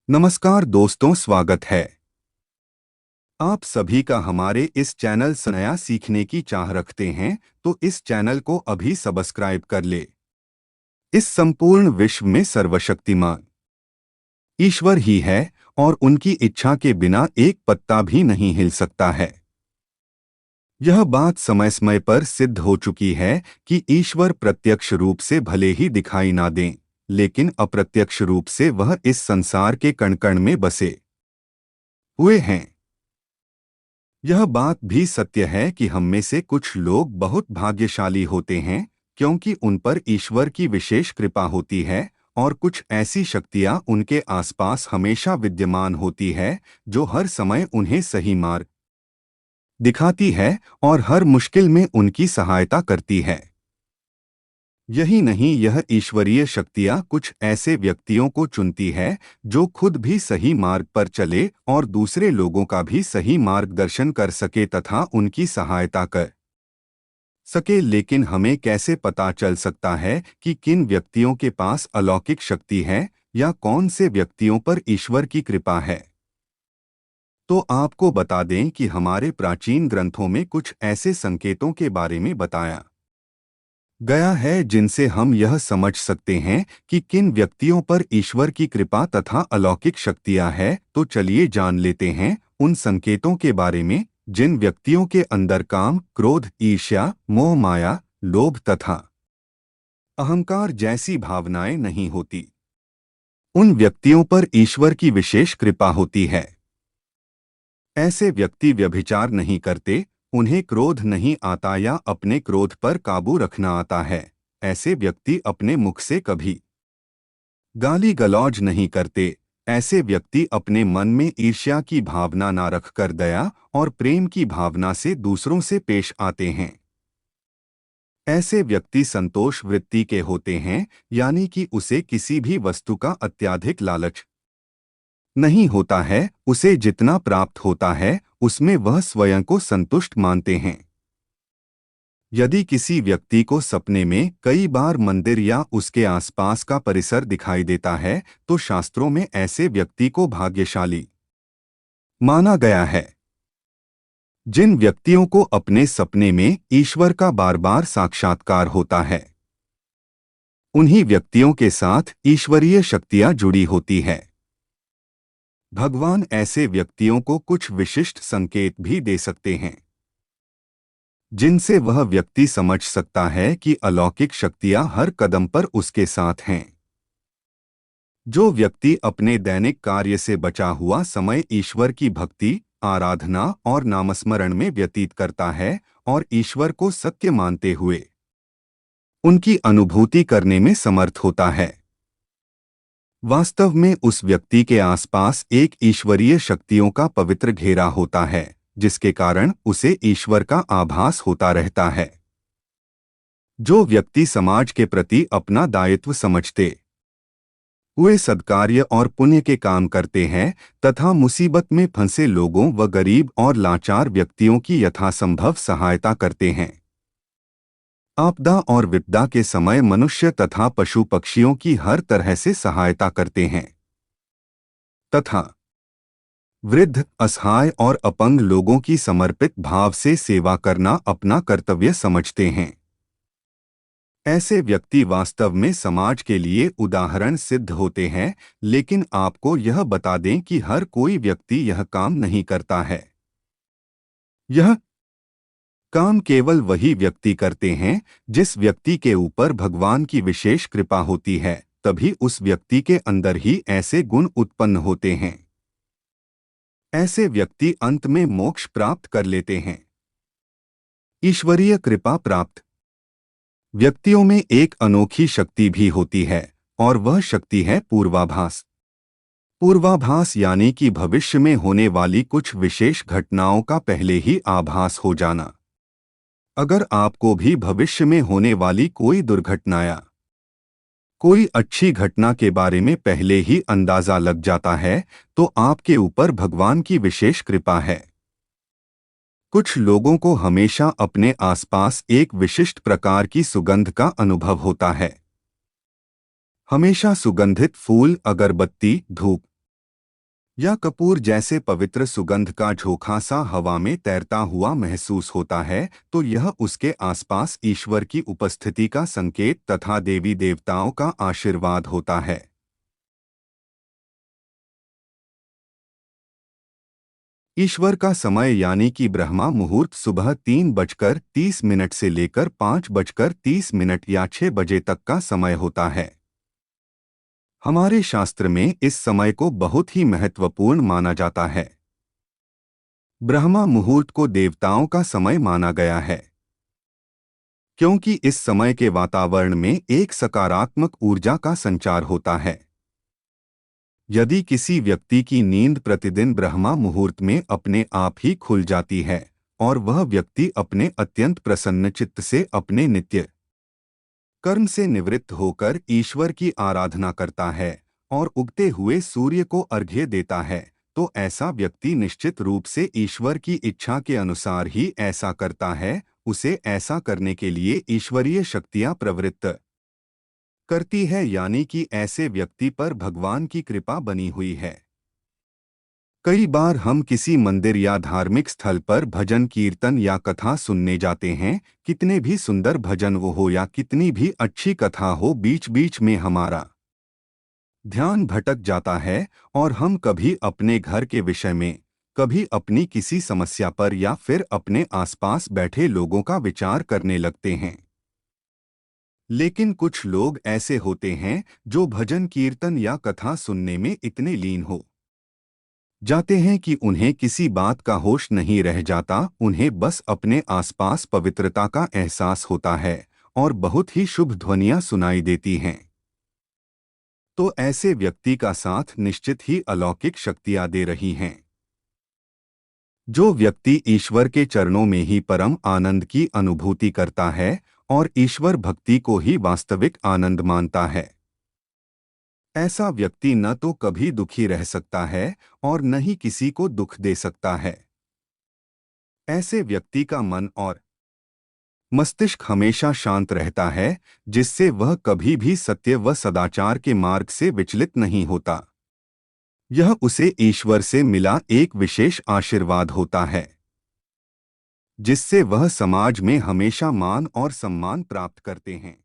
नमस्कार दोस्तों, स्वागत है आप सभी का हमारे इस चैनल से। नया सीखने की चाह रखते हैं तो इस चैनल को अभी सब्सक्राइब कर ले। इस संपूर्ण विश्व में सर्वशक्तिमान ईश्वर ही है और उनकी इच्छा के बिना एक पत्ता भी नहीं हिल सकता है। यह बात समय समय पर सिद्ध हो चुकी है कि ईश्वर प्रत्यक्ष रूप से भले ही दिखाई ना दें, लेकिन अप्रत्यक्ष रूप से वह इस संसार के कण कण में बसे हुए हैं। यह बात भी सत्य है कि हम में से कुछ लोग बहुत भाग्यशाली होते हैं क्योंकि उन पर ईश्वर की विशेष कृपा होती है, और कुछ ऐसी शक्तियां उनके आसपास हमेशा विद्यमान होती है जो हर समय उन्हें सही मार्ग दिखाती है और हर मुश्किल में उनकी सहायता करती है। यही नहीं, यह ईश्वरीय शक्तियां कुछ ऐसे व्यक्तियों को चुनती है जो खुद भी सही मार्ग पर चले और दूसरे लोगों का भी सही मार्गदर्शन कर सके तथा उनकी सहायता कर सके। लेकिन हमें कैसे पता चल सकता है कि किन व्यक्तियों के पास अलौकिक शक्ति है या कौन से व्यक्तियों पर ईश्वर की कृपा है? तो आपको बता दें कि हमारे प्राचीन ग्रंथों में कुछ ऐसे संकेतों के बारे में बताया गया है जिनसे हम यह समझ सकते हैं कि किन व्यक्तियों पर ईश्वर की कृपा तथा अलौकिक शक्तियां हैं। तो चलिए जान लेते हैं उन संकेतों के बारे में जिन व्यक्तियों के अंदर काम, क्रोध, ईर्ष्या, मोह, माया, लोभ तथा अहंकार जैसी भावनाएं नहीं होती। उन व्यक्तियों पर ईश्वर की विशेष कृपा होती है। ऐसे व्यक्ति व्यभिचार नहीं करते, उन्हें क्रोध नहीं आता या अपने क्रोध पर काबू रखना आता है। ऐसे व्यक्ति अपने मुख से कभी गाली गलौज नहीं करते। ऐसे व्यक्ति अपने मन में ईर्ष्या की भावना ना रखकर दया और प्रेम की भावना से दूसरों से पेश आते हैं। ऐसे व्यक्ति संतोष वृत्ति के होते हैं, यानी कि उसे किसी भी वस्तु का अत्यधिक लालच नहीं होता है। उसे जितना प्राप्त होता है उसमें वह स्वयं को संतुष्ट मानते हैं। यदि किसी व्यक्ति को सपने में कई बार मंदिर या उसके आसपास का परिसर दिखाई देता है तो शास्त्रों में ऐसे व्यक्ति को भाग्यशाली माना गया है। जिन व्यक्तियों को अपने सपने में ईश्वर का बार बार साक्षात्कार होता है, उन्हीं व्यक्तियों के साथ ईश्वरीय शक्तियां जुड़ी होती है। भगवान ऐसे व्यक्तियों को कुछ विशिष्ट संकेत भी दे सकते हैं जिनसे वह व्यक्ति समझ सकता है कि अलौकिक शक्तियां हर कदम पर उसके साथ हैं। जो व्यक्ति अपने दैनिक कार्य से बचा हुआ समय ईश्वर की भक्ति, आराधना और नामस्मरण में व्यतीत करता है और ईश्वर को सत्य मानते हुए उनकी अनुभूति करने में समर्थ होता है, वास्तव में उस व्यक्ति के आसपास एक ईश्वरीय शक्तियों का पवित्र घेरा होता है जिसके कारण उसे ईश्वर का आभास होता रहता है। जो व्यक्ति समाज के प्रति अपना दायित्व समझते हुए सद्कार्य और पुण्य के काम करते हैं तथा मुसीबत में फंसे लोगों व गरीब और लाचार व्यक्तियों की यथासंभव सहायता करते हैं, आपदा और विपदा के समय मनुष्य तथा पशु पक्षियों की हर तरह से सहायता करते हैं तथा वृद्ध, असहाय और अपंग लोगों की समर्पित भाव से सेवा करना अपना कर्तव्य समझते हैं, ऐसे व्यक्ति वास्तव में समाज के लिए उदाहरण सिद्ध होते हैं। लेकिन आपको यह बता दें कि हर कोई व्यक्ति यह काम नहीं करता है। यह काम केवल वही व्यक्ति करते हैं जिस व्यक्ति के ऊपर भगवान की विशेष कृपा होती है, तभी उस व्यक्ति के अंदर ही ऐसे गुण उत्पन्न होते हैं। ऐसे व्यक्ति अंत में मोक्ष प्राप्त कर लेते हैं। ईश्वरीय कृपा प्राप्त व्यक्तियों में एक अनोखी शक्ति भी होती है और वह शक्ति है पूर्वाभास। पूर्वाभास यानी कि भविष्य में होने वाली कुछ विशेष घटनाओं का पहले ही आभास हो जाना। अगर आपको भी भविष्य में होने वाली कोई दुर्घटना या कोई अच्छी घटना के बारे में पहले ही अंदाजा लग जाता है तो आपके ऊपर भगवान की विशेष कृपा है। कुछ लोगों को हमेशा अपने आसपास एक विशिष्ट प्रकार की सुगंध का अनुभव होता है। हमेशा सुगंधित फूल, अगरबत्ती, धूप या कपूर जैसे पवित्र सुगंध का झोंका सा हवा में तैरता हुआ महसूस होता है, तो यह उसके आसपास ईश्वर की उपस्थिति का संकेत तथा देवी देवताओं का आशीर्वाद होता है। ईश्वर का समय यानी कि ब्रह्मा मुहूर्त सुबह 3:30 से लेकर 5:30 या 6 बजे तक का समय होता है। हमारे शास्त्र में इस समय को बहुत ही महत्वपूर्ण माना जाता है। ब्रह्मा मुहूर्त को देवताओं का समय माना गया है, क्योंकि इस समय के वातावरण में एक सकारात्मक ऊर्जा का संचार होता है। यदि किसी व्यक्ति की नींद प्रतिदिन ब्रह्मा मुहूर्त में अपने आप ही खुल जाती है और वह व्यक्ति अपने अत्यंत प्रसन्न चित्त से अपने नित्य कर्म से निवृत्त होकर ईश्वर की आराधना करता है और उगते हुए सूर्य को अर्घ्य देता है, तो ऐसा व्यक्ति निश्चित रूप से ईश्वर की इच्छा के अनुसार ही ऐसा करता है। उसे ऐसा करने के लिए ईश्वरीय शक्तियां प्रवृत्त करती है, यानी कि ऐसे व्यक्ति पर भगवान की कृपा बनी हुई है। कई बार हम किसी मंदिर या धार्मिक स्थल पर भजन कीर्तन या कथा सुनने जाते हैं। कितने भी सुंदर भजन वो हो या कितनी भी अच्छी कथा हो, बीच बीच में हमारा ध्यान भटक जाता है और हम कभी अपने घर के विषय में, कभी अपनी किसी समस्या पर या फिर अपने आसपास बैठे लोगों का विचार करने लगते हैं। लेकिन कुछ लोग ऐसे होते हैं जो भजन कीर्तन या कथा सुनने में इतने लीन हो जाते हैं कि उन्हें किसी बात का होश नहीं रह जाता। उन्हें बस अपने आसपास पवित्रता का एहसास होता है और बहुत ही शुभ ध्वनियां सुनाई देती हैं। तो ऐसे व्यक्ति का साथ निश्चित ही अलौकिक शक्तियां दे रही हैं। जो व्यक्ति ईश्वर के चरणों में ही परम आनंद की अनुभूति करता है और ईश्वर भक्ति को ही वास्तविक आनंद मानता है, ऐसा व्यक्ति न तो कभी दुखी रह सकता है और न ही किसी को दुख दे सकता है। ऐसे व्यक्ति का मन और मस्तिष्क हमेशा शांत रहता है, जिससे वह कभी भी सत्य व सदाचार के मार्ग से विचलित नहीं होता। यह उसे ईश्वर से मिला एक विशेष आशीर्वाद होता है, जिससे वह समाज में हमेशा मान और सम्मान प्राप्त करते हैं।